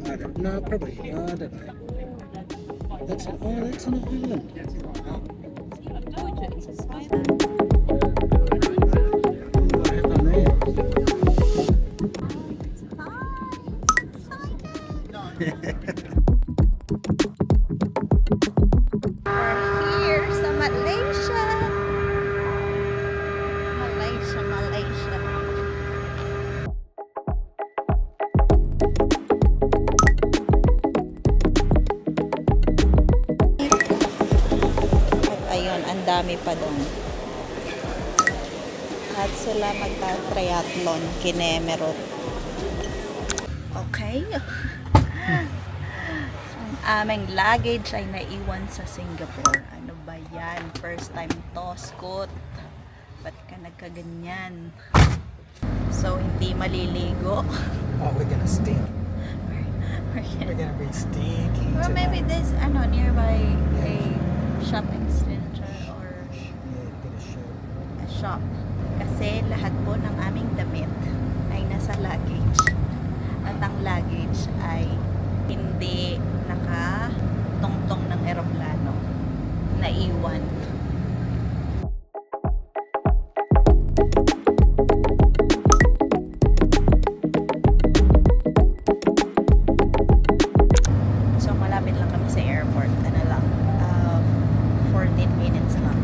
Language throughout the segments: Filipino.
I don't know, probably. I don't know. That's an island. Told you, it's a spider. What happened there? We're here sa Malaysia. Malaysia. At ayun, ang dami pa doon. At sila magta-triathlon kinemerot. Okay. Ang aming luggage ay naiwan sa Singapore. Ano ba yan? First time to, Scott. Ba't ka nagkaganyan? So, hindi maliligo. Oh, we're gonna stink. We're We're gonna be stinky. Or maybe there's nearby a shopping center or Yeah, get a show. a shop. Kasi lahat po ng aming damit ay nasa luggage. At ang luggage ay hindi nakatungtong ng eroplano. Naiwan. So malapit lang kami sa airport. Ano lang, 14 minutes lang.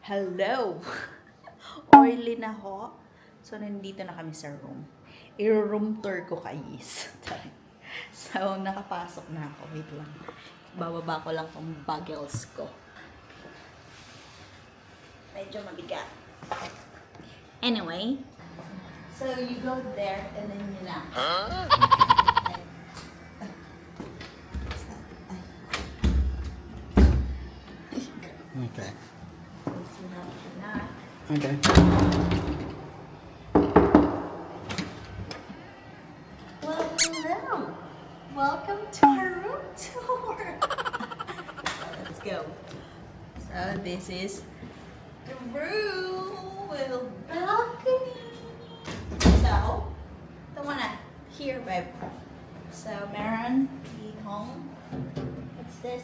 Hello! Oily na ho. So, nandito na kami sa room. I-room tour ko kayis. So, nakapasok na ako. Wait lang. Bababa ko lang tong bagels ko. Medyo mabigat. Anyway. So, you go there and then you na. Okay. Na. Okay. Well, hello. Welcome to our room tour. Let's go. So this is the room with a balcony. So, ito muna. Here, babe. So, meron home. What's this?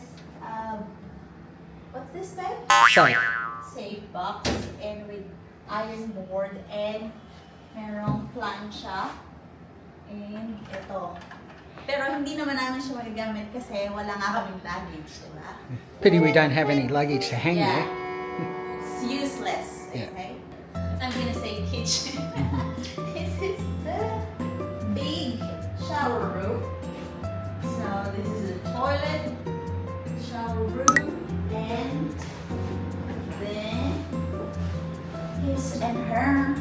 What's this, babe? Safe. Safe box and with iron board and merong plancha and ito. Pero hindi naman namin siya magagamit kasi wala nga kaming luggage, diba? Pity we don't have any luggage to hang Yeah. there. It's useless, Yeah. okay? I'm gonna say kitchen. This is the big shower room. So this is the toilet, shower room, and then his and her.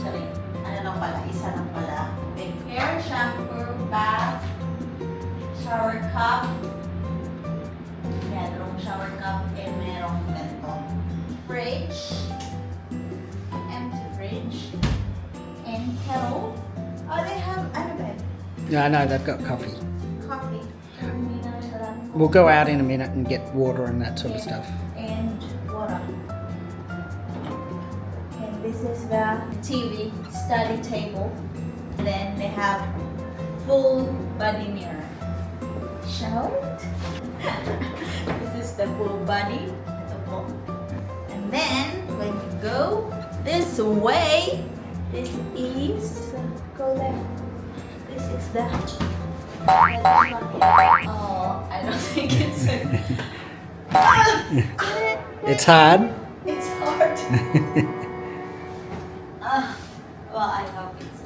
Sorry, ano lang pala, isa lang pala. Big hair, shampoo, bath, shower cup. Merong shower cup and merong ganito. Fridge, empty fridge, and kettle. Oh, they have, ano ba? Yeah, I know they've got coffee. Coffee. Hindi naman siya lang. We'll go out in a minute and get water and that sort of stuff. And water. And this is the TV study table. And then they have full body mirror. Show it. This is the full body. Ito po. And then when you go this way, this is go left. This is the oh, I don't think it's It's hard. it's hard. Well, I hope it's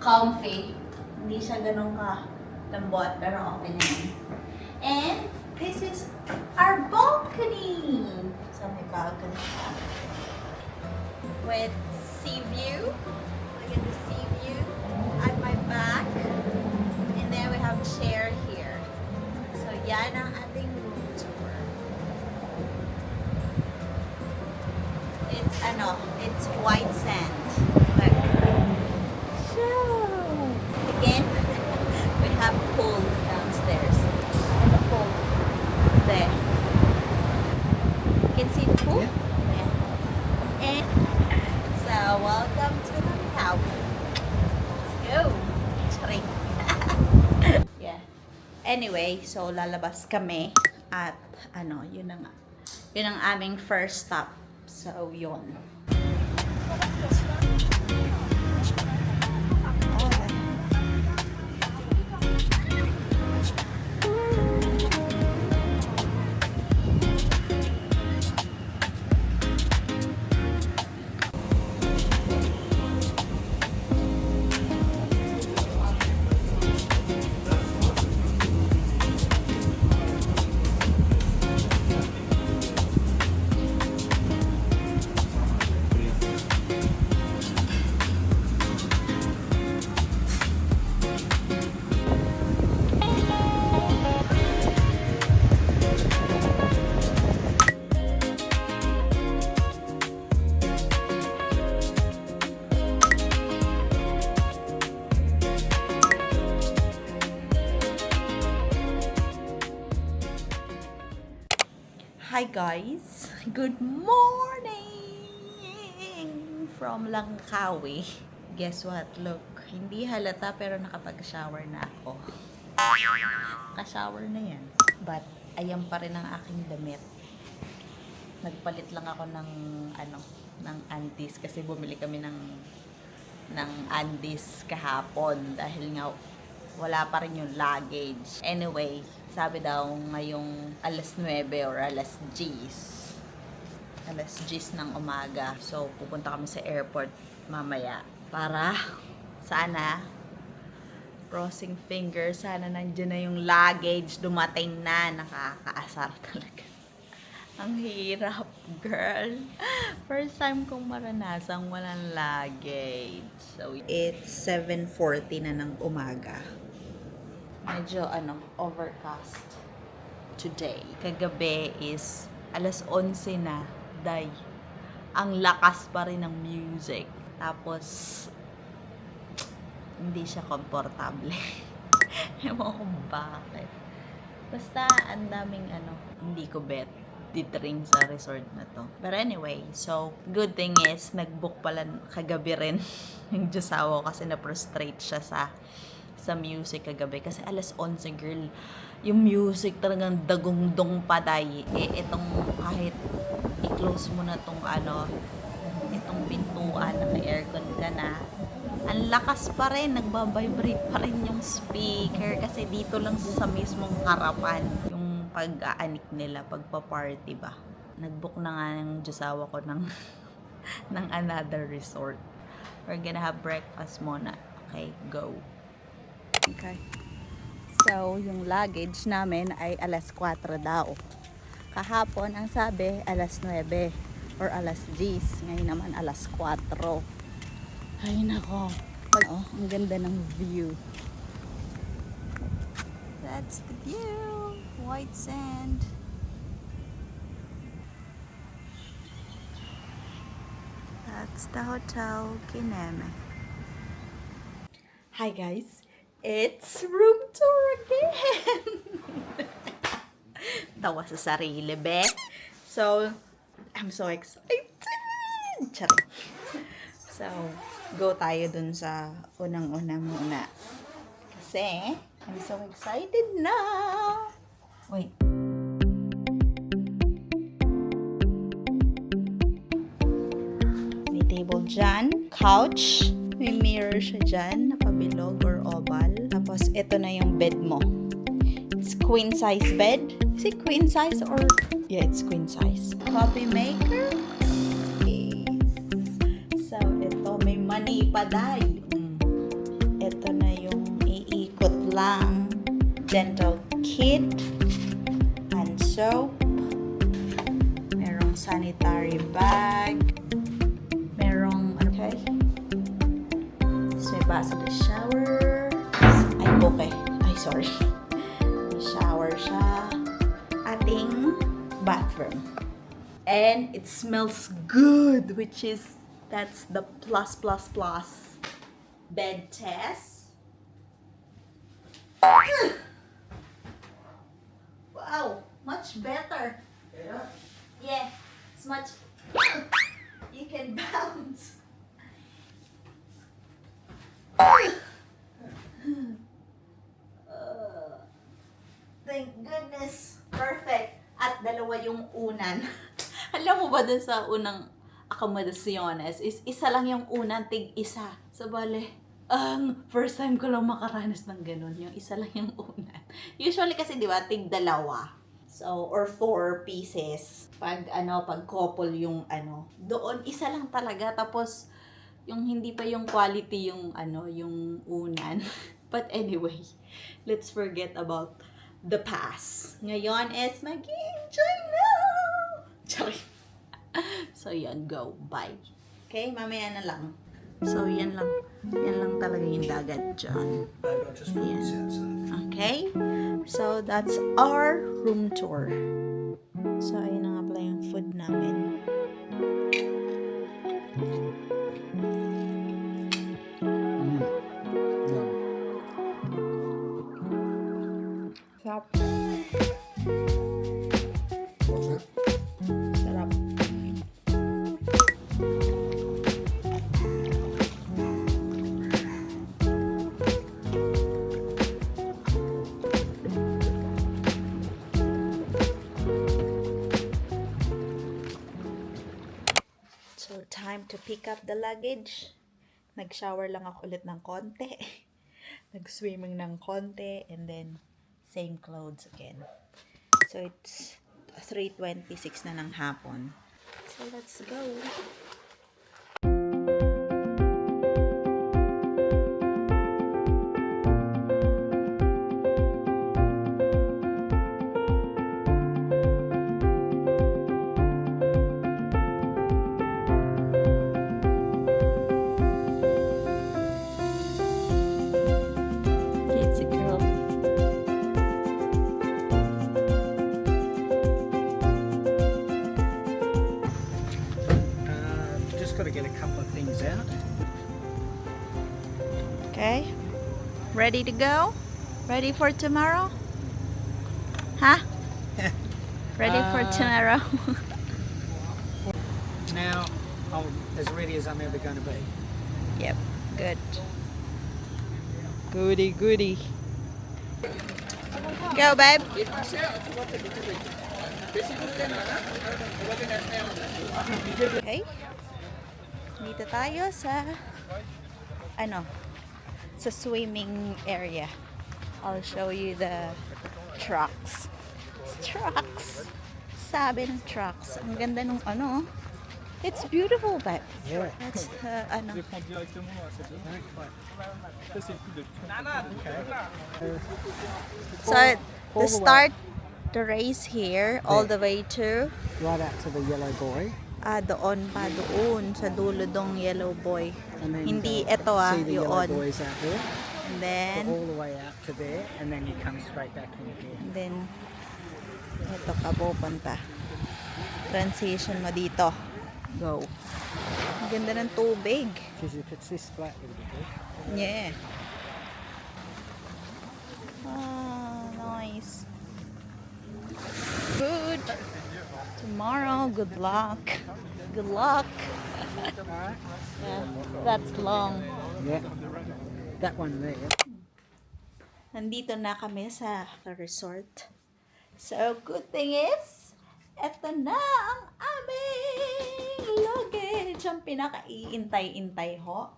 comfy. Hindi siya ganun ka lambot, pero okay naman. And this is our balcony. So may balcony siya. With sea view. Look at the sea view at my back. And then we have chair here. So yan ang ating room tour. It's white sand. Look. Anyway, so lalabas kami at ano, yun na nga. Yun ang aming first stop. So, yun. Hi guys! Good morning! From Langkawi. Guess what? Look, hindi halata pero nakapag-shower na ako. Ka-shower na yan. But, ayan pa rin ang aking damit. Nagpalit lang ako ng, ng undies kasi bumili kami ng undies kahapon dahil nga wala pa rin yung luggage. Anyway, sabi daw ngayong alas 9 or alas 10 ng umaga. So, pupunta kami sa airport mamaya para sana, crossing fingers, sana nandiyan na yung luggage, dumating na. Nakakaasar talaga. Ang hirap, girl. First time kong maranasang walang luggage. So, it's 7:40 na ng umaga. Medyo, overcast today. Kagabi is alas 11 na, day. Ang lakas pa rin ng music. Tapos, hindi siya komportable. Ewan ko bakit. Basta, ang daming, hindi ko bet ditring sa resort na to. But anyway, so, good thing is, nag-book pala kagabi rin yung Diyosawa kasi na-frustrate siya sa music kagabi. Kasi alas 11, girl, yung music talagang dagong-dong paday. Itong kahit i-close mo na tong itong pintuan, naka-aircon ka na, ang lakas pa rin, nagbabibrate pa rin yung speaker kasi dito lang sa mismong harapan yung pag-aanik nila, pagpa-party ba. Nag-book na nga ng Diyosawa ko ng ng another resort. We're gonna have breakfast muna. Okay, go. Okay. So, yung luggage namin ay alas 4 daw. Kahapon, ang sabi, alas 9 or alas 10. Ngayon naman, alas 4. Ay, nako. Oh, ang ganda ng view. That's the view. White sand. That's the Hotel Kineme. Hi, guys. It's room tour again! Tawa sa sarili, be. So, I'm so excited! Charing. So, go tayo dun sa unang-una muna. Kasi, I'm so excited now! Wait. May table dyan. Couch. May mirror siya dyan, napabilog or oval. Tapos, ito na yung bed mo. It's queen size bed. Is it queen size or? Yeah, it's queen size. Coffee maker. Yes. So, ito may money pa day. Ito na yung iikot lang. Dental kit. Hand soap. Merong sanitary bag. Merong, okay. May baso na shower. Ay, okay. Ay, sorry. May shower siya. Ating bathroom. And it smells good, which is, that's the plus. Bed test. Wow, much better. Yeah. Yeah, it's much, you can bounce. thank goodness. Perfect. At dalawa yung unan. Alam mo ba dun sa unang accommodaciones is isa lang yung unan, tig-isa. So, bale, first time ko lang makaranas ng ganun. Yung isa lang yung unan. Usually kasi, di ba, tig-dalawa. So, or 4 pieces. Pag couple yung doon, isa lang talaga. Tapos, yung hindi pa yung quality yung yung unan. But anyway, let's forget about the past. Ngayon is mag-enjoy na! Sorry. So, yan. Go. Bye. Okay? Mamaya na lang. So, yan lang. Yan lang talaga yung dagat dyan. Okay? So, that's our room tour. So, ayun na nga pala yung food namin. Sarap. Sarap. So, time to pick up the luggage. Nag-shower lang ako ulit ng konti. Nag-swimming ng konti. And then, same clothes again. So, it's 3:26 na ng hapon. So, let's go. It's a girl. Just got to get a couple of things out. Okay. Ready to go? Ready for tomorrow? Huh? Ready for tomorrow? Now, I'm as ready as I'm ever going to be. Yep. Good. Goody, goody. Go, babe. Okay. Dito tayo sa sa swimming area. I'll show you the trucks. Trucks. Sabi ng trucks. Ang ganda nung It's beautiful, babe. Yeah. That's the So All the the way- start the race here all the way to Right out to the yellow buoy. doon pa doon sa dulo dong yellow boy. And then Hindi go ito see the yellow yun. buoys out there. And So then all the way out to there, and then you come straight back in here. ito ka pupunta. Transition mo dito. Go. Ang ganda ng tubig. Because if it's this flat, it'll be good. Yeah. Ah, nice. Good. Tomorrow, good luck. Good luck. Yeah, that's long. Yeah. That one there. Nandito na kami sa resort. So, good thing is, eto na ang aming luggage. Ang pinaka-iintay-intay ho.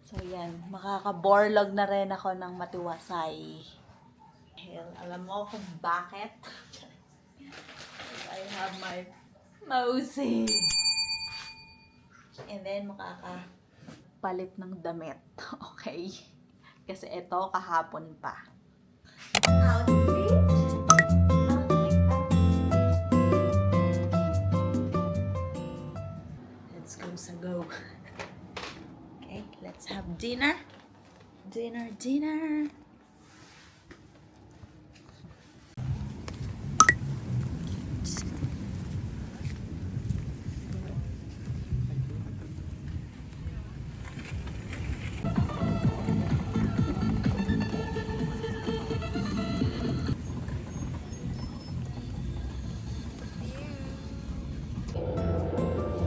So, yan. Makaka-borlog na rin ako ng Matiwasay. Hell, alam mo kung bakit? I have my Mousy. And then, makakapalit ng damit. Okay? Kasi ito, kahapon pa. Outfit. Let's go sa go. Okay, let's have dinner. Dinner.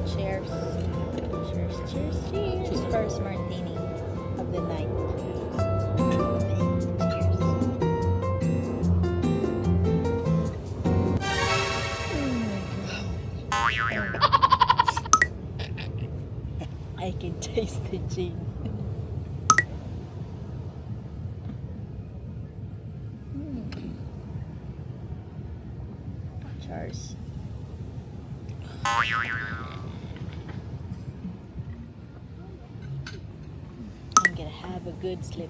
Cheers. First martini of the night. Cheers. Tasty Jean. Cheers. I'm gonna have a good sleep.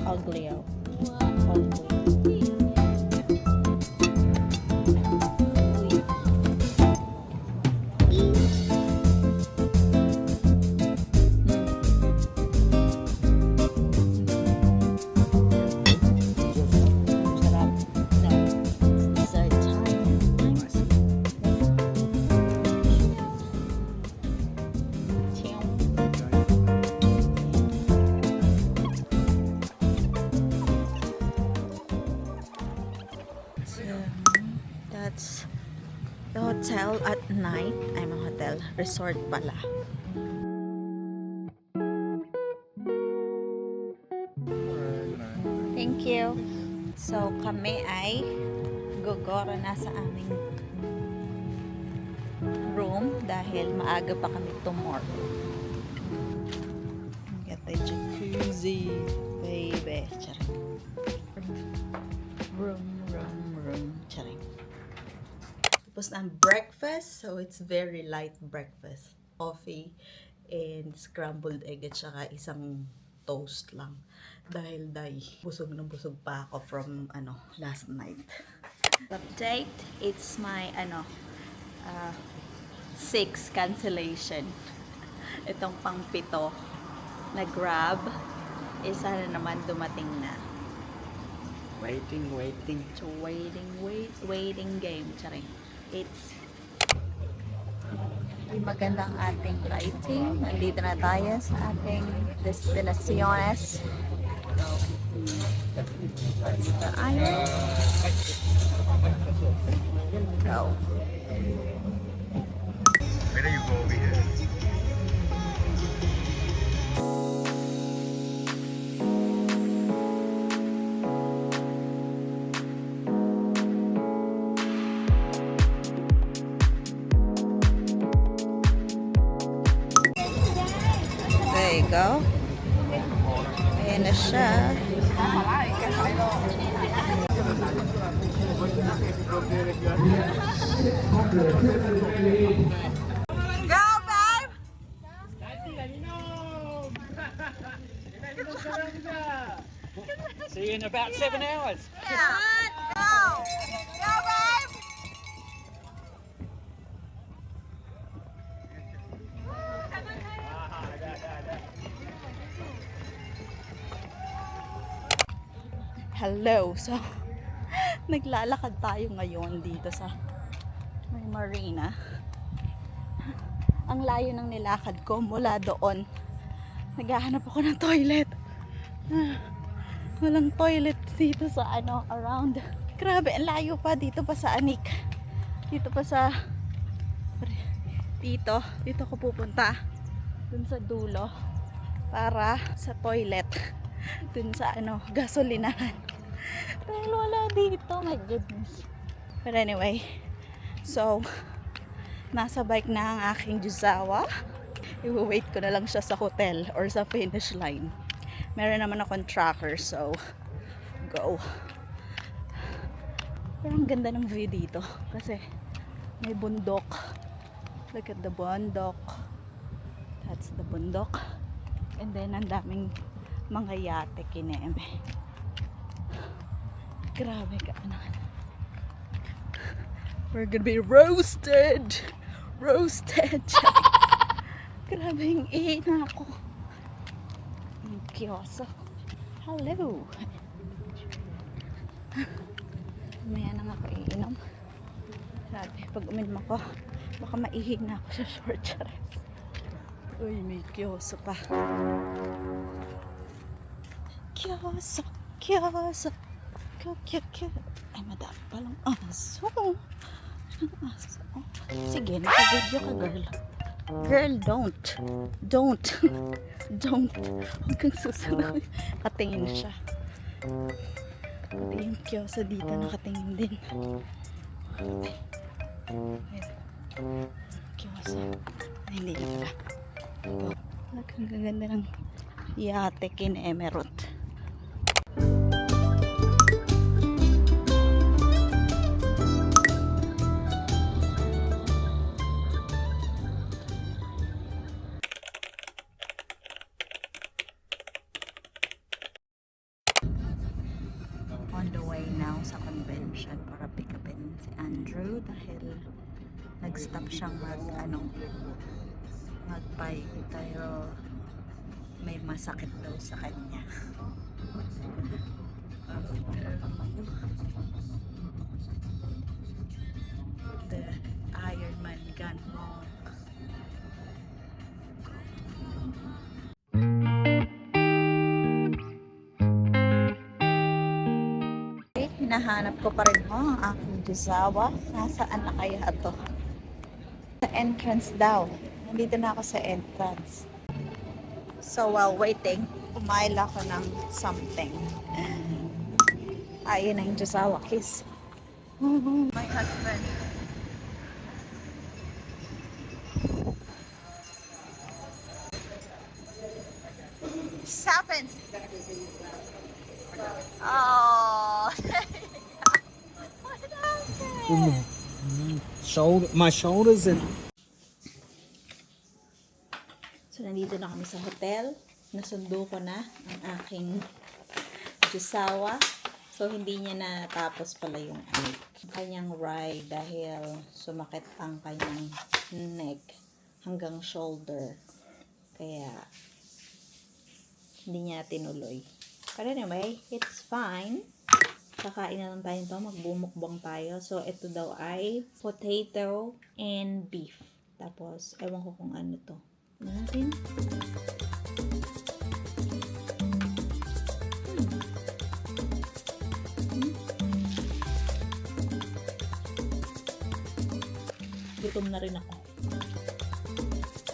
Ugly out. Ugly. Sarap. No. It's dessert time. That's the hotel at night. I'm a hotel. Resort pala. Thank you. So, kami ay gogoro na sa aming room dahil maaga pa kami tomorrow. Get the jacuzzi, baby. Charing. Room. Charing. Tapos na ang breakfast. So, it's very light breakfast. Coffee and scrambled egg at saka isang toast lang. Dahil busog na busog pa ako from last night. Update, it's my 6 cancellation. Itong pang-7 na Grab, isa na naman dumating na. Waiting. So waiting game. Charing. It's magandang ating lighting. Nandito na tayo sa ating destinaciones. The island. Go. Where do you go over here? There you go. Ayan na siya. Go, babe! See you in about 7 hours. Yeah. Go! Go, babe! Hello. So, naglalakad tayo ngayon dito sa may marina. Ang layo ng nilakad ko mula doon. Naghahanap ako ng toilet. Walang toilet dito sa around. Grabe, ang layo pa dito pa sa Anik. Dito pa sa dito ko pupunta dun sa dulo para sa toilet dun sa gasolinahan. Dahil wala dito, my goodness. But anyway, so nasa bike na ang aking Juzawa. I-wait ko na lang siya sa hotel or sa finish line. Meron naman akong tracker, so go. Pero ang ganda ng view dito kasi may bundok. Look at the bundok. That's the bundok. And then ang daming mga yate kineme. Grabe ka We're gonna be roasted. Grabe yung ihi na ako. Ang kiyoso. Hello. Maya na nga ako iinom. Grabe, pag uminom ako, baka maihi na ako sa short dress. Uy, may kiyoso pa. Kiyoso. Ay, madami palang aso. Sige, naka-video ka, girl. Girl, don't. Huwag kang susunod. Katingin siya. Pati yung kiyosa dito nakatingin din. So, hindi na pala. Ang gaganda ng yate kin Emerald. On the way now sa convention para pick upin si Andrew dahil nag-stop siyang mag-bike pero may masakit daw sa kanya. The Ironman gone wrong. Hinahanap ko pa rin ang aking Jusawa. Nasaan na kaya ito? Sa entrance daw. Nandito na ako sa entrance. So while waiting, kumain ako ng something. Ayun na yung Jusawa kiss. My husband. Stop it! Oh, what happened? My shoulders and So, nandito na kami sa hotel. Nasundo ko na ang aking Jusawa. So, hindi niya natapos pala yung kanyang ride dahil sumakit ang kanyang neck hanggang shoulder. Kaya, hindi niya tinuloy. But anyway, it's fine. Kakain na lang tayo ito. Magbumukbang tayo. So, ito daw ay potato and beef. Tapos, ewan ko kung ano to. Natin. Gutom na rin ako.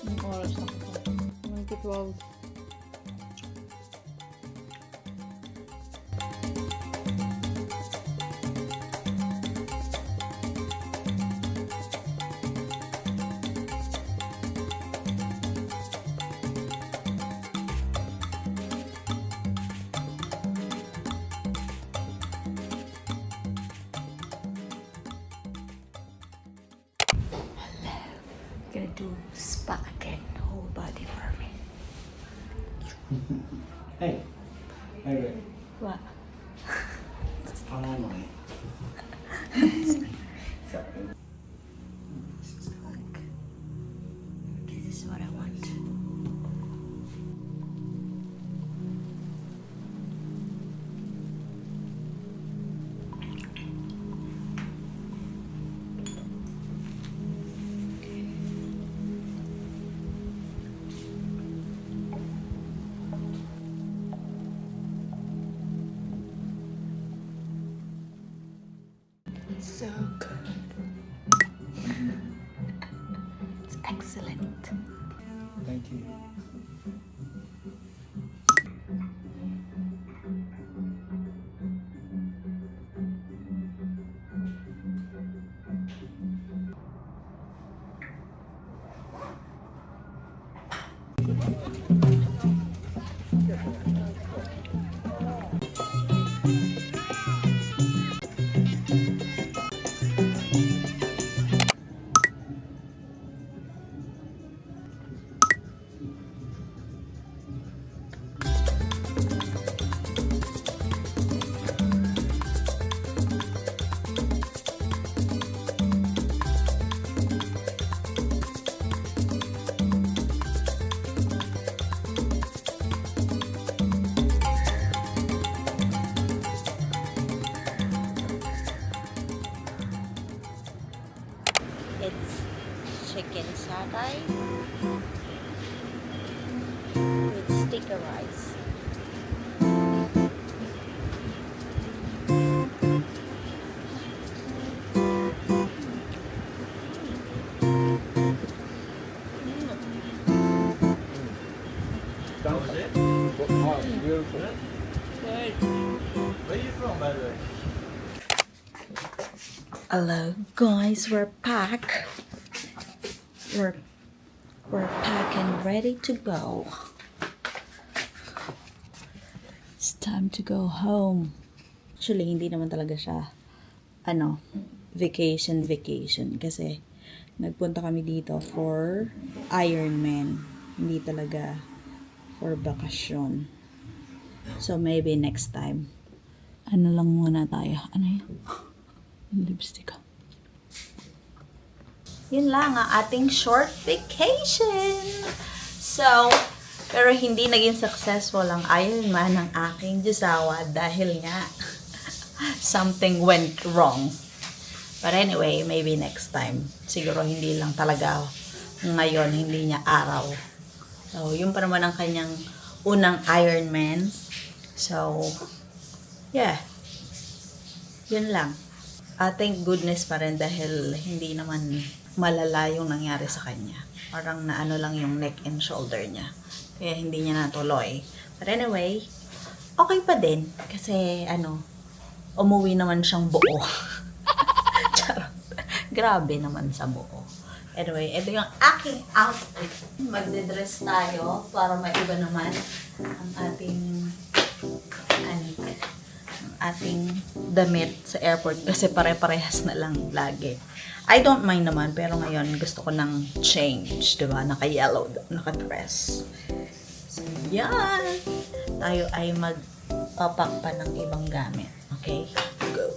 Ang oras na ako. 12. Gonna do spa again, whole body for me. hey, Rick. What? Finally. Look. This is what I want. It's so good. It's excellent. Thank you. It's chicken satay with sticker rice. That was it? Oh, beautiful. Where are you from, by the way? Hello guys, we're back. we're packing, ready to go. It's time to go home. Actually, hindi naman talaga siya, vacation kasi nagpunta kami dito for Ironman. Hindi talaga for bakasyon. So, maybe next time. Ano lang muna tayo. Ano yun? Yung lipstick ko. Yun lang ang ating short vacation. So, pero hindi naging successful ang Ironman ng aking Jusawa dahil nga something went wrong. But anyway, maybe next time. Siguro hindi lang talaga ngayon, hindi niya araw. So, yun pa naman ang kanyang unang Ironman. So, yeah. Yun lang. Thank goodness pa rin dahil hindi naman malala yung nangyari sa kanya. Parang naano lang yung neck and shoulder niya. Kaya hindi niya natuloy. But anyway, okay pa din. Kasi umuwi naman siyang buo. Charot. Grabe naman sa buo. Anyway, ito yung aking outfit. Magde-dress tayo para maiba naman ang ating damit sa airport kasi pare-parehas na lang lagi. I don't mind naman, pero ngayon gusto ko ng change, diba? Naka-yellow, naka-dress. So, yan. Tayo ay magpapak pa ng ibang gamit. Okay? Go.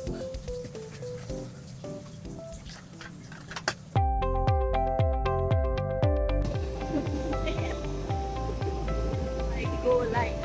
I go like